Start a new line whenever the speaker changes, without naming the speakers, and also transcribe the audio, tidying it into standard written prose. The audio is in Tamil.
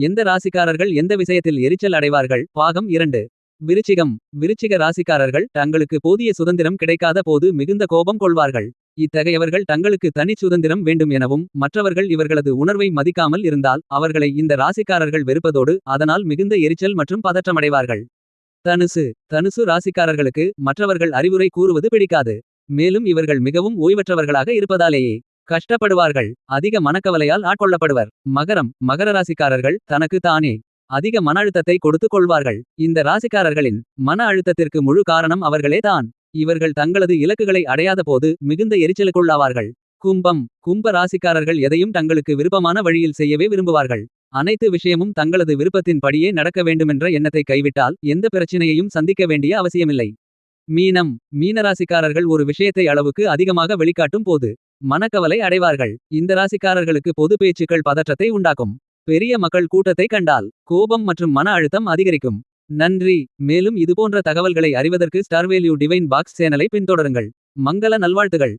எந்த ராசிக்காரர்கள் எந்த விஷயத்தில் எரிச்சல் அடைவார்கள்? பாகம் 2. விருச்சிகம். விருச்சிக ராசிக்காரர்கள் தங்களுக்கு போதிய சுதந்திரம் கிடைக்காத போது மிகுந்த கோபம் கொள்வார்கள். இத்தகையவர்கள் தங்களுக்கு தனிச் சுதந்திரம் வேண்டும் எனவும் மற்றவர்கள் இவர்களது உணர்வை மதிக்காமல் இருந்தால் அவர்களை இந்த ராசிக்காரர்கள் வெறுப்பதோடு அதனால் மிகுந்த எரிச்சல் மற்றும் பதற்றமடைவார்கள். தனுசு. தனுசு ராசிக்காரர்களுக்கு மற்றவர்கள் அறிவுரை கூறுவது பிடிக்காது. மேலும் இவர்கள் மிகவும் ஓய்வற்றவர்களாக இருப்பதாலேயே கஷ்டப்படுவார்கள். அதிக மனக்கவலையால் ஆட்கொள்ளப்படுவர். மகரம். மகர ராசிக்காரர்கள் தனக்கு தானே அதிக மன அழுத்தத்தை கொடுத்துக் கொள்வார்கள். இந்த ராசிக்காரர்களின் மன அழுத்தத்திற்கு முழு காரணம் அவர்களே தான். இவர்கள் தங்களது இலக்குகளை அடையாத போது மிகுந்த எரிச்சலுக்குள்ளாவார்கள். கும்பம். கும்ப ராசிக்காரர்கள் எதையும் தங்களுக்கு விருப்பமான வழியில் செய்யவே விரும்புவார்கள். அனைத்து விஷயமும் தங்களது விருப்பத்தின் படியே நடக்க வேண்டுமென்ற எண்ணத்தை கைவிட்டால் எந்த பிரச்சினையையும் சந்திக்க வேண்டிய அவசியமில்லை. மீனம். மீனராசிக்காரர்கள் ஒரு விஷயத்தை அளவுக்கு அதிகமாக வெளிக்காட்டும் போது மனக்கவலை அடைவார்கள். இந்த ராசிக்காரர்களுக்கு பொது பேச்சுக்கள் பதற்றத்தை உண்டாக்கும். பெரிய மக்கள் கூட்டத்தை கண்டால் கோபம் மற்றும் மன அழுத்தம் அதிகரிக்கும். நன்றி. மேலும் இதுபோன்ற தகவல்களை அறிவதற்கு ஸ்டார்வேல்யூ டிவைன் பாக்ஸ் சேனலை பின்தொடருங்கள். மங்கள நல்வாழ்த்துகள்.